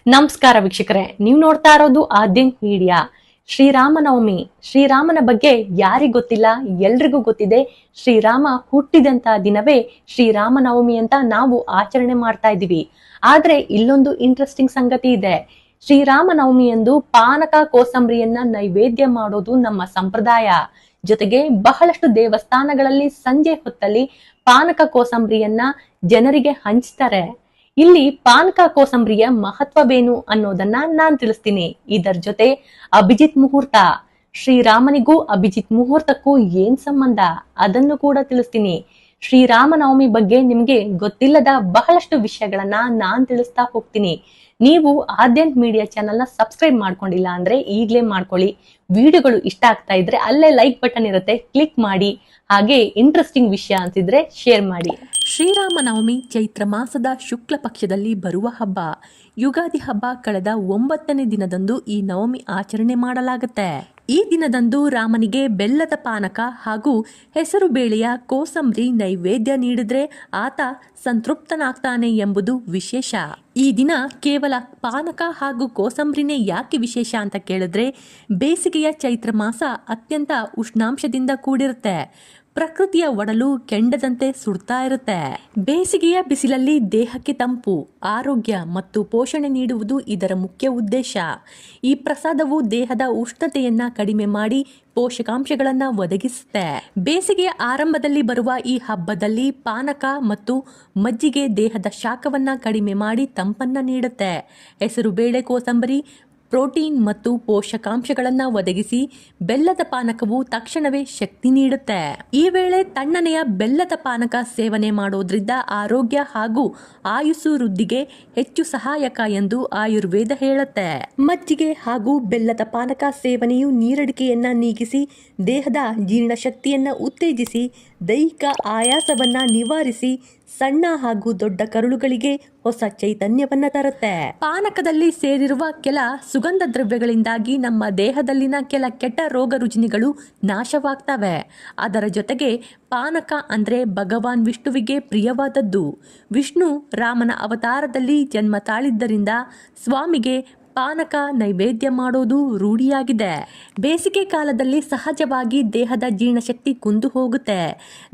ನಮಸ್ಕಾರ ವೀಕ್ಷಕರೇ, ನೀವು ನೋಡ್ತಾ ಇರೋದು ಆದ್ಯನ್ ಮೀಡಿಯಾ. ಶ್ರೀರಾಮನವಮಿ. ಶ್ರೀರಾಮನ ಬಗ್ಗೆ ಯಾರಿಗ್ ಗೊತ್ತಿಲ್ಲ, ಎಲ್ರಿಗೂ ಗೊತ್ತಿದೆ. ಶ್ರೀರಾಮ ಹುಟ್ಟಿದಂತ ದಿನವೇ ಶ್ರೀರಾಮನವಮಿ ಅಂತ ನಾವು ಆಚರಣೆ ಮಾಡ್ತಾ ಇದೀವಿ. ಆದ್ರೆ ಇಲ್ಲೊಂದು ಇಂಟ್ರೆಸ್ಟಿಂಗ್ ಸಂಗತಿ ಇದೆ. ಶ್ರೀರಾಮನವಮಿ ಎಂದು ಪಾನಕ ಕೋಸಂಬರಿಯನ್ನ ನೈವೇದ್ಯ ಮಾಡೋದು ನಮ್ಮ ಸಂಪ್ರದಾಯ. ಜೊತೆಗೆ ಬಹಳಷ್ಟು ದೇವಸ್ಥಾನಗಳಲ್ಲಿ ಸಂಜೆ ಹೊತ್ತಲ್ಲಿ ಪಾನಕ ಕೋಸಂಬರಿಯನ್ನ ಜನರಿಗೆ ಹಂಚ್ತಾರೆ. ಇಲ್ಲಿ ಪಾನಕ ಕೋಸಂಬರಿಯ ಮಹತ್ವವೇನು ಅನ್ನೋದನ್ನ ನಾನ್ ತಿಳಿಸ್ತೀನಿ. ಇದರ ಜೊತೆ ಅಭಿಜಿತ್ ಮುಹೂರ್ತ, ಶ್ರೀರಾಮನಿಗೂ ಅಭಿಜಿತ್ ಮುಹೂರ್ತಕ್ಕೂ ಏನ್ ಸಂಬಂಧ ಅದನ್ನು ಕೂಡ ತಿಳಿಸ್ತೀನಿ. ಶ್ರೀರಾಮನವಮಿ ಬಗ್ಗೆ ನಿಮ್ಗೆ ಗೊತ್ತಿಲ್ಲದ ಬಹಳಷ್ಟು ವಿಷಯಗಳನ್ನ ನಾನ್ ತಿಳಿಸ್ತಾ ಹೋಗ್ತೀನಿ. ನೀವು ಆದ್ಯಂತ್ ಮೀಡಿಯಾ ಚಾನೆಲ್ ನ ಸಬ್ಸ್ಕ್ರೈಬ್ ಮಾಡ್ಕೊಂಡಿಲ್ಲ ಅಂದ್ರೆ ಈಗ್ಲೇ ಮಾಡ್ಕೊಳ್ಳಿ. ವಿಡಿಯೋಗಳು ಇಷ್ಟ ಆಗ್ತಾ ಇದ್ರೆ ಅಲ್ಲೇ ಲೈಕ್ ಬಟನ್ ಇರುತ್ತೆ, ಕ್ಲಿಕ್ ಮಾಡಿ. ಹಾಗೆ ಇಂಟ್ರೆಸ್ಟಿಂಗ್ ವಿಷಯ ಅಂತಿದ್ರೆ ಶೇರ್ ಮಾಡಿ. ಶ್ರೀರಾಮನವಮಿ ಚೈತ್ರ ಮಾಸದ ಶುಕ್ಲ ಪಕ್ಷದಲ್ಲಿ ಬರುವ ಹಬ್ಬ. ಯುಗಾದಿ ಹಬ್ಬ ಕಳೆದ 9ನೇ ದಿನದಂದು ಈ ನವಮಿ ಆಚರಣೆ ಮಾಡಲಾಗುತ್ತೆ. ಈ ದಿನದಂದು ರಾಮನಿಗೆ ಬೆಲ್ಲದ ಪಾನಕ ಹಾಗೂ ಹೆಸರು ಬೇಳೆಯ ಕೋಸಂಬರಿ ನೈವೇದ್ಯ ನೀಡಿದ್ರೆ ಆತ ಸಂತೃಪ್ತನಾಗ್ತಾನೆ ಎಂಬುದು ವಿಶೇಷ. ಈ ದಿನ ಕೇವಲ ಪಾನಕ ಹಾಗೂ ಕೋಸಂಬರಿನೇ ಯಾಕೆ ವಿಶೇಷ ಅಂತ ಕೇಳಿದ್ರೆ, ಬೇಸಿಗೆಯ ಚೈತ್ರ ಮಾಸ ಅತ್ಯಂತ ಉಷ್ಣಾಂಶದಿಂದ ಕೂಡಿರುತ್ತೆ. ಪ್ರಕೃತಿಯ ಒಡಲು ಕೆಂಡದಂತೆ ಸುಡ್ತಾ ಇರುತ್ತೆ. ಬೇಸಿಗೆಯ ಬಿಸಿಲಲ್ಲಿ ದೇಹಕ್ಕೆ ತಂಪು, ಆರೋಗ್ಯ ಮತ್ತು ಪೋಷಣೆ ನೀಡುವುದು ಇದರ ಮುಖ್ಯ ಉದ್ದೇಶ. ಈ ಪ್ರಸಾದವು ದೇಹದ ಉಷ್ಣತೆಯನ್ನ ಕಡಿಮೆ ಮಾಡಿ ಪೋಷಕಾಂಶಗಳನ್ನ ಒದಗಿಸುತ್ತೆ. ಬೇಸಿಗೆಯ ಆರಂಭದಲ್ಲಿ ಬರುವ ಈ ಹಬ್ಬದಲ್ಲಿ ಪಾನಕ ಮತ್ತು ಮಜ್ಜಿಗೆ ದೇಹದ ಶಾಖವನ್ನ ಕಡಿಮೆ ಮಾಡಿ ತಂಪನ್ನ ನೀಡುತ್ತೆ. ಹೆಸರು ಬೇಳೆ ಕೋಸಂಬರಿ ಪ್ರೋಟೀನ್ ಮತ್ತು ಪೋಷಕಾಂಶಗಳನ್ನು ಒದಗಿಸಿ ಬೆಲ್ಲದ ಪಾನಕವು ತಕ್ಷಣವೇ ಶಕ್ತಿ ನೀಡುತ್ತೆ. ಈ ವೇಳೆ ತಣ್ಣನೆಯ ಬೆಲ್ಲದ ಪಾನಕ ಸೇವನೆ ಮಾಡೋದ್ರಿಂದ ಆರೋಗ್ಯ ಹಾಗೂ ಆಯುಸ್ಸು ವೃದ್ಧಿಗೆ ಹೆಚ್ಚು ಸಹಾಯಕ ಎಂದು ಆಯುರ್ವೇದ ಹೇಳುತ್ತೆ. ಮಜ್ಜಿಗೆ ಹಾಗೂ ಬೆಲ್ಲದ ಪಾನಕ ಸೇವನೆಯು ನೀರಡಿಕೆಯನ್ನ ನೀಗಿಸಿ ದೇಹದ ಜೀರ್ಣಶಕ್ತಿಯನ್ನ ಉತ್ತೇಜಿಸಿ ದೈಹಿಕ ಆಯಾಸವನ್ನ ನಿವಾರಿಸಿ ಸಣ್ಣ ಹಾಗೂ ದೊಡ್ಡ ಕರುಳುಗಳಿಗೆ ಹೊಸ ಚೈತನ್ಯವನ್ನ ತರುತ್ತೆ. ಪಾನಕದಲ್ಲಿ ಸೇರಿರುವ ಕೆಲ ಸುಗಂಧ ದ್ರವ್ಯಗಳಿಂದಾಗಿ ನಮ್ಮ ದೇಹದಲ್ಲಿನ ಕೆಲ ಕೆಟ್ಟ ರೋಗ ರುಜಿನಗಳು ನಾಶವಾಗ್ತವೆ. ಅದರ ಜೊತೆಗೆ ಪಾನಕ ಅಂದ್ರೆ ಭಗವಾನ್ ವಿಷ್ಣುವಿಗೆ ಪ್ರಿಯವಾದದ್ದು. ವಿಷ್ಣು ರಾಮನ ಅವತಾರದಲ್ಲಿ ಜನ್ಮ ತಾಳಿದ್ದರಿಂದ ಸ್ವಾಮಿಗೆ ಪಾನಕ ನೈವೇದ್ಯ ಮಾಡೋದು ರೂಢಿಯಾಗಿದೆ. ಬೇಸಿಗೆ ಕಾಲದಲ್ಲಿ ಸಹಜವಾಗಿ ದೇಹದ ಜೀರ್ಣಶಕ್ತಿ ಕುಂದು ಹೋಗುತ್ತೆ.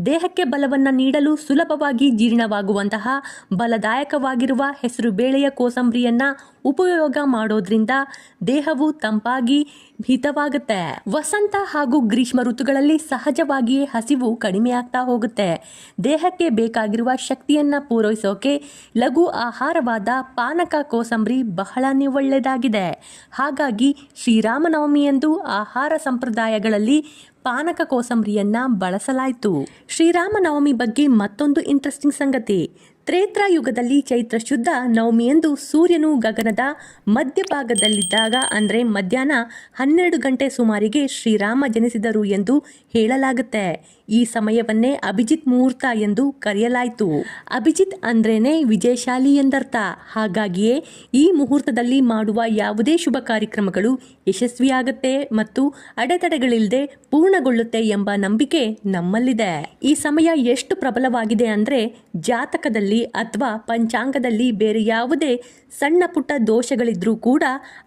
ದೇಹಕ್ಕೆ ಬಲವನ್ನ ನೀಡಲು ಸುಲಭವಾಗಿ ಜೀರ್ಣವಾಗುವಂತಹ ಬಲದಾಯಕವಾಗಿರುವ ಹೆಸರು ಬೇಳೆಯ ಕೋಸಂಬರಿಯನ್ನ ಉಪಯೋಗ ಮಾಡೋದ್ರಿಂದ ದೇಹವು ತಂಪಾಗಿ ಹಿತವಾಗುತ್ತೆ. ವಸಂತ ಹಾಗೂ ಗ್ರೀಷ್ಮ ಋತುಗಳಲ್ಲಿ ಸಹಜವಾಗಿಯೇ ಹಸಿವು ಕಡಿಮೆ ಆಗ್ತಾ ಹೋಗುತ್ತೆ. ದೇಹಕ್ಕೆ ಬೇಕಾಗಿರುವ ಶಕ್ತಿಯನ್ನ ಪೂರೈಸೋಕೆ ಲಘು ಆಹಾರವಾದ ಪಾನಕ ಕೋಸಂಬರಿ ಬಹಳನೇ ಒಳ್ಳೆಯದಾಗಿದೆ. ಹಾಗಾಗಿ ಶ್ರೀರಾಮನವಮಿಯಂದು ಆಹಾರ ಸಂಪ್ರದಾಯಗಳಲ್ಲಿ ಪಾನಕ ಕೋಸಂಬರಿಯನ್ನ ಬಳಸಲಾಯಿತು. ಶ್ರೀರಾಮನವಮಿ ಬಗ್ಗೆ ಮತ್ತೊಂದು ಇಂಟ್ರೆಸ್ಟಿಂಗ್ ಸಂಗತಿ. ತ್ರೇತ್ರ ಯುಗದಲ್ಲಿ ಚೈತ್ರ ಶುದ್ಧ ನವಮಿಯಂದು ಸೂರ್ಯನು ಗಗನದ ಮಧ್ಯಭಾಗದಲ್ಲಿದ್ದಾಗ ಅಂದರೆ ಮಧ್ಯಾಹ್ನ 12 ಗಂಟೆ ಸುಮಾರಿಗೆ ಶ್ರೀರಾಮ ಜನಿಸಿದರು ಎಂದು ಹೇಳಲಾಗುತ್ತೆ. ಈ ಸಮಯವನ್ನೇ ಅಭಿಜಿತ್ ಮುಹೂರ್ತ ಎಂದು ಕರೆಯಲಾಯಿತು. ಅಭಿಜಿತ್ ಅಂದ್ರೇನೆ ವಿಜಯಶಾಲಿ ಎಂದರ್ಥ. ಹಾಗಾಗಿಯೇ ಈ ಮುಹೂರ್ತದಲ್ಲಿ ಮಾಡುವ ಯಾವುದೇ ಶುಭ ಕಾರ್ಯಕ್ರಮಗಳು ಯಶಸ್ವಿಯಾಗುತ್ತೆ ಮತ್ತು ಅಡೆತಡೆಗಳಿಲ್ಲದೆ ಪೂರ್ಣಗೊಳ್ಳುತ್ತೆ ಎಂಬ ನಂಬಿಕೆ ನಮ್ಮಲ್ಲಿದೆ. ಈ ಸಮಯ ಎಷ್ಟು ಪ್ರಬಲವಾಗಿದೆ ಅಂದ್ರೆ ಜಾತಕದಲ್ಲಿ ಅಥವಾ ಪಂಚಾಂಗದಲ್ಲಿ ಬೇರೆ ಯಾವುದೇ ಸಣ್ಣ ಪುಟ್ಟ ದೋಷಗಳಿದ್ರೂ ಕೂಡ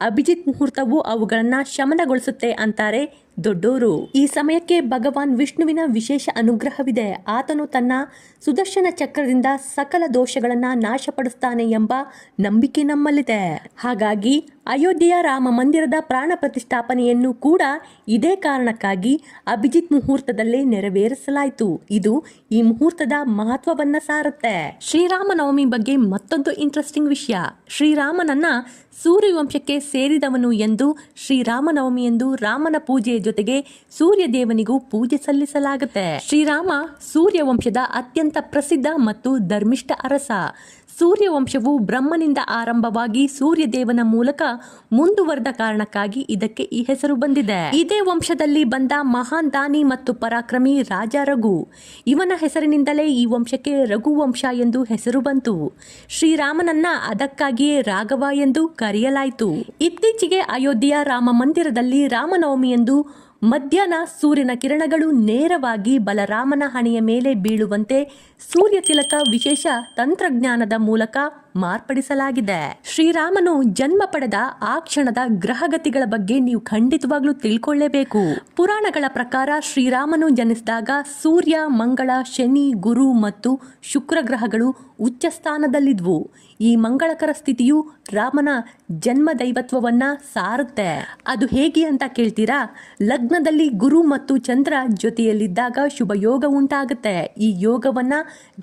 ಅಭಿಜಿತ್ ಮುಹೂರ್ತವು ಅವುಗಳನ್ನ ಶಮನಗೊಳಿಸುತ್ತೆ ಅಂತಾರೆ ದೊಡ್ಡೋರು. ಈ ಸಮಯಕ್ಕೆ ಭಗವಾನ್ ವಿಷ್ಣುವಿನ ವಿಶೇಷ ಅನುಗ್ರಹವಿದೆ. ಆತನು ತನ್ನ ಸುದರ್ಶನ ಚಕ್ರದಿಂದ ಸಕಲ ದೋಷಗಳನ್ನ ನಾಶಪಡಿಸ್ತಾನೆ ಎಂಬ ನಂಬಿಕೆ ನಮ್ಮಲ್ಲಿದೆ. ಹಾಗಾಗಿ ಅಯೋಧ್ಯೆಯ ರಾಮ ಮಂದಿರದ ಪ್ರಾಣ ಪ್ರತಿಷ್ಠಾಪನೆಯನ್ನು ಕೂಡ ಇದೇ ಕಾರಣಕ್ಕಾಗಿ ಅಭಿಜಿತ್ ಮುಹೂರ್ತದಲ್ಲೇ ನೆರವೇರಿಸಲಾಯಿತು. ಇದು ಈ ಮುಹೂರ್ತದ ಮಹತ್ವವನ್ನ ಸಾರುತ್ತೆ. ಶ್ರೀರಾಮನವಮಿ ಬಗ್ಗೆ ಮತ್ತೊಂದು ಇಂಟ್ರೆಸ್ಟಿಂಗ್ ವಿಷಯ. ಶ್ರೀರಾಮನನ್ನ ಸೂರ್ಯವಂಶಕ್ಕೆ ಸೇರಿದವನು ಎಂದು ಶ್ರೀರಾಮನವಮಿ ಎಂದು ರಾಮನ ಪೂಜೆಯ ಜೊತೆಗೆ ಸೂರ್ಯ ದೇವನಿಗೂ ಪೂಜೆ ಸಲ್ಲಿಸಲಾಗುತ್ತೆ. ಶ್ರೀರಾಮ ಸೂರ್ಯವಂಶದ ಅತ್ಯಂತ ಪ್ರಸಿದ್ಧ ಮತ್ತು ಧರ್ಮಿಷ್ಠ ಅರಸ. ಸೂರ್ಯವಂಶವು ಬ್ರಹ್ಮನಿಂದ ಆರಂಭವಾಗಿ ಸೂರ್ಯ ದೇವನ ಮೂಲಕ ಮುಂದುವರೆದ ಕಾರಣಕ್ಕಾಗಿ ಇದಕ್ಕೆ ಈ ಹೆಸರು ಬಂದಿದೆ. ಇದೇ ವಂಶದಲ್ಲಿ ಬಂದ ಮಹಾನ್ ದಾನಿ ಮತ್ತು ಪರಾಕ್ರಮಿ ರಾಜ ರಘು. ಇವನ ಹೆಸರಿನಿಂದಲೇ ಈ ವಂಶಕ್ಕೆ ರಘುವಂಶ ಎಂದು ಹೆಸರು ಬಂತು. ಶ್ರೀರಾಮನನ್ನ ಅದಕ್ಕಾಗಿಯೇ ರಾಘವ ಎಂದು ಕರೆಯಲಾಯಿತು. ಇತ್ತೀಚೆಗೆ ಅಯೋಧ್ಯೆಯ ರಾಮ ಮಂದಿರದಲ್ಲಿ ರಾಮನವಮಿ ಎಂದು ಮಧ್ಯಾಹ್ನ ಸೂರ್ಯನ ಕಿರಣಗಳು ನೇರವಾಗಿ ಬಲರಾಮನ ಹಣೆಯ ಮೇಲೆ ಬೀಳುವಂತೆ ಸೂರ್ಯ ತಿಲಕ ವಿಶೇಷ ತಂತ್ರಜ್ಞಾನದ ಮೂಲಕ ಮಾರ್ಪಡಿಸಲಾಗಿದೆ. ಶ್ರೀರಾಮನು ಜನ್ಮ ಪಡೆದ ಆ ಕ್ಷಣದ ಗ್ರಹಗತಿಗಳ ಬಗ್ಗೆ ನೀವು ಖಂಡಿತವಾಗ್ಲೂ ತಿಳ್ಕೊಳ್ಳೇಬೇಕು. ಪುರಾಣಗಳ ಪ್ರಕಾರ ಶ್ರೀರಾಮನು ಜನಿಸಿದಾಗ ಸೂರ್ಯ, ಮಂಗಳ, ಶನಿ, ಗುರು ಮತ್ತು ಶುಕ್ರ ಗ್ರಹಗಳು ಉಚ್ಚ ಸ್ಥಾನದಲ್ಲಿದ್ವು. ಈ ಮಂಗಳಕರ ಸ್ಥಿತಿಯು ರಾಮನ ಜನ್ಮ ದೈವತ್ವವನ್ನ ಸಾರುತ್ತೆ. ಅದು ಹೇಗೆ ಅಂತ ಕೇಳ್ತೀರಾ? ಲಗ್ನದಲ್ಲಿ ಗುರು ಮತ್ತು ಚಂದ್ರ ಜೊತೆಯಲ್ಲಿದ್ದಾಗ ಶುಭ ಯೋಗ ಉಂಟಾಗುತ್ತೆ. ಈ ಯೋಗವನ್ನ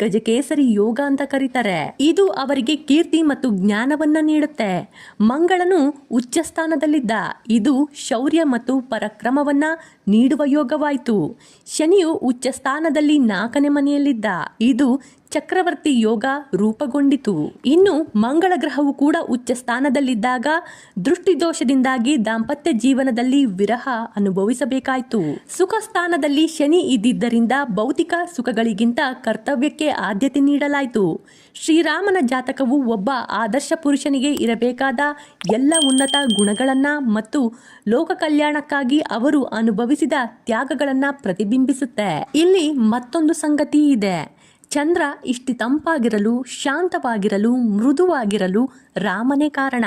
ಗಜಕೇಸರಿ ಯೋಗ ಅಂತ ಕರೀತಾರೆ. ಇದು ಅವರಿಗೆ ಕೀರ್ತಿ ಮತ್ತು ಜ್ಞಾನವನ್ನ ನೀಡುತ್ತೆ. ಮಂಗಳನು ಉಚ್ಚ ಸ್ಥಾನದಲ್ಲಿದ್ದ. ಇದು ಶೌರ್ಯ ಮತ್ತು ಪರಾಕ್ರಮವನ್ನ ನೀಡುವ ಯೋಗವಾಯಿತು. ಶನಿಯು ಉಚ್ಚ ಸ್ಥಾನದಲ್ಲಿ 4ನೇ ಮನೆಯಲ್ಲಿದ್ದ. ಇದು ಚಕ್ರವರ್ತಿ ಯೋಗ ರೂಪುಗೊಂಡಿತು. ಇನ್ನು ಮಂಗಳ ಗ್ರಹವು ಕೂಡ ಉಚ್ಚ ಸ್ಥಾನದಲ್ಲಿದ್ದಾಗ ದೃಷ್ಟಿದೋಷದಿಂದಾಗಿ ದಾಂಪತ್ಯ ಜೀವನದಲ್ಲಿ ವಿರಹ ಅನುಭವಿಸಬೇಕಾಯಿತು. ಸುಖ ಸ್ಥಾನದಲ್ಲಿ ಶನಿ ಇದ್ದಿದ್ದರಿಂದ ಭೌತಿಕ ಸುಖಗಳಿಗಿಂತ ಕರ್ತವ್ಯಕ್ಕೆ ಆದ್ಯತೆ ನೀಡಲಾಯಿತು. ಶ್ರೀರಾಮನ ಜಾತಕವು ಒಬ್ಬ ಆದರ್ಶ ಪುರುಷನಿಗೆ ಇರಬೇಕಾದ ಎಲ್ಲ ಉನ್ನತ ಗುಣಗಳನ್ನ ಮತ್ತು ಲೋಕ ಕಲ್ಯಾಣಕ್ಕಾಗಿ ಅವರು ಅನುಭವಿಸಿದ ತ್ಯಾಗಗಳನ್ನ ಪ್ರತಿಬಿಂಬಿಸುತ್ತೆ. ಇಲ್ಲಿ ಮತ್ತೊಂದು ಸಂಗತಿ ಇದೆ. ಚಂದ್ರ ಇಷ್ಟು ತಂಪಾಗಿರಲು, ಶಾಂತವಾಗಿರಲು, ಮೃದುವಾಗಿರಲು ರಾಮನೇ ಕಾರಣ.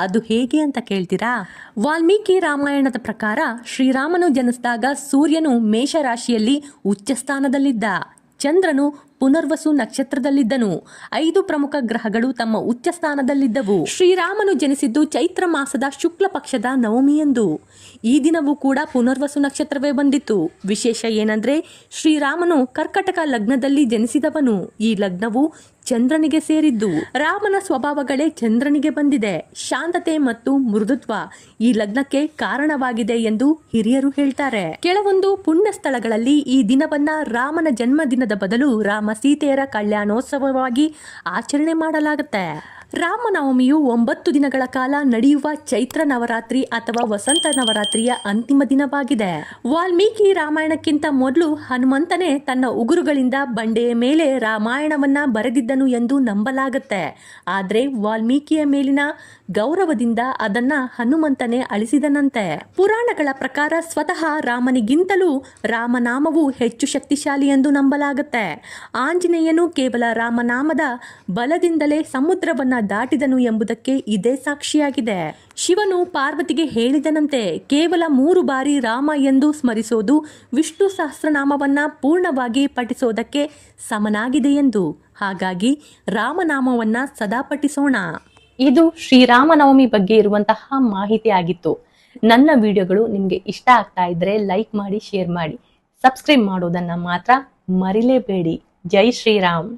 ಅದು ಹೇಗೆ ಅಂತ ಕೇಳ್ತೀರಾ? ವಾಲ್ಮೀಕಿ ರಾಮಾಯಣದ ಪ್ರಕಾರ ಶ್ರೀರಾಮನು ಜನಿಸಿದಾಗ ಸೂರ್ಯನು ಮೇಷರಾಶಿಯಲ್ಲಿ ಉಚ್ಚ ಸ್ಥಾನದಲ್ಲಿದ್ದ. ಚಂದ್ರನು ಪುನರ್ವಸು ನಕ್ಷತ್ರದಲ್ಲಿದ್ದನು. 5 ಪ್ರಮುಖ ಗ್ರಹಗಳು ತಮ್ಮ ಉಚ್ಚ ಸ್ಥಾನದಲ್ಲಿದ್ದವು. ಶ್ರೀರಾಮನು ಜನಿಸಿದ್ದು ಚೈತ್ರ ಮಾಸದ ಶುಕ್ಲ ಪಕ್ಷದ ನವಮಿಯಂದು. ಈ ದಿನವೂ ಕೂಡ ಪುನರ್ವಸು ನಕ್ಷತ್ರವೇ ಬಂದಿತ್ತು. ವಿಶೇಷ ಏನಂದ್ರೆ ಶ್ರೀರಾಮನು ಕರ್ಕಟಕ ಲಗ್ನದಲ್ಲಿ ಜನಿಸಿದವನು. ಈ ಲಗ್ನವು ಚಂದ್ರನಿಗೆ ಸೇರಿದ್ದು. ರಾಮನ ಸ್ವಭಾವಗಳೇ ಚಂದ್ರನಿಗೆ ಬಂದಿದೆ. ಶಾಂತತೆ ಮತ್ತು ಮೃದುತ್ವ ಈ ಲಗ್ನಕ್ಕೆ ಕಾರಣವಾಗಿದೆ ಎಂದು ಹಿರಿಯರು ಹೇಳ್ತಾರೆ. ಕೆಲವೊಂದು ಪುಣ್ಯ ಸ್ಥಳಗಳಲ್ಲಿ ಈ ದಿನವನ್ನ ರಾಮನ ಜನ್ಮದಿನದ ಬದಲು ರಾಮ ಸೀತೆಯರ ಕಲ್ಯಾಣೋತ್ಸವವಾಗಿ ಆಚರಣೆ ಮಾಡಲಾಗುತ್ತೆ. ರಾಮನವಮಿಯು 9 ದಿನಗಳ ಕಾಲ ನಡೆಯುವ ಚೈತ್ರ ನವರಾತ್ರಿ ಅಥವಾ ವಸಂತ ನವರಾತ್ರಿಯ ಅಂತಿಮ ದಿನವಾಗಿದೆ. ವಾಲ್ಮೀಕಿ ರಾಮಾಯಣಕ್ಕಿಂತ ಮೊದಲು ಹನುಮಂತನೇ ತನ್ನ ಉಗುರುಗಳಿಂದ ಬಂಡೆಯ ಮೇಲೆ ರಾಮಾಯಣವನ್ನ ಬರೆದಿದ್ದನು ಎಂದು ನಂಬಲಾಗುತ್ತೆ. ಆದರೆ ವಾಲ್ಮೀಕಿಯ ಮೇಲಿನ ಗೌರವದಿಂದ ಅದನ್ನ ಹನುಮಂತನೇ ಅಳಿಸಿದನಂತೆ. ಪುರಾಣಗಳ ಪ್ರಕಾರ ಸ್ವತಃ ರಾಮನಿಗಿಂತಲೂ ರಾಮನಾಮವು ಹೆಚ್ಚು ಶಕ್ತಿಶಾಲಿ ಎಂದು ನಂಬಲಾಗುತ್ತೆ. ಆಂಜನೇಯನು ಕೇವಲ ರಾಮನಾಮದ ಬಲದಿಂದಲೇ ಸಮುದ್ರವನ್ನ ದಾಟಿದನು ಎಂಬುದಕ್ಕೆ ಇದೇ ಸಾಕ್ಷಿಯಾಗಿದೆ. ಶಿವನು ಪಾರ್ವತಿಗೆ ಹೇಳಿದನಂತೆ, ಕೇವಲ 3 ಬಾರಿ ರಾಮ ಎಂದು ಸ್ಮರಿಸೋದು ವಿಷ್ಣು ಸಹಸ್ರನಾಮವನ್ನ ಪೂರ್ಣವಾಗಿ ಪಠಿಸೋದಕ್ಕೆ ಸಮನಾಗಿದೆ ಎಂದು. ಹಾಗಾಗಿ ರಾಮನಾಮವನ್ನ ಸದಾ ಪಠಿಸೋಣ. ಇದು ಶ್ರೀರಾಮನವಮಿ ಬಗ್ಗೆ ಇರುವಂತಹ ಮಾಹಿತಿ ಆಗಿತ್ತು. ನನ್ನ ವಿಡಿಯೋಗಳು ನಿಮ್ಗೆ ಇಷ್ಟ ಆಗ್ತಾ ಇದ್ರೆ ಲೈಕ್ ಮಾಡಿ, ಶೇರ್ ಮಾಡಿ, ಸಬ್ಸ್ಕ್ರೈಬ್ ಮಾಡೋದನ್ನ ಮಾತ್ರ ಮರಿಲೇಬೇಡಿ. ಜೈ ಶ್ರೀರಾಮ್.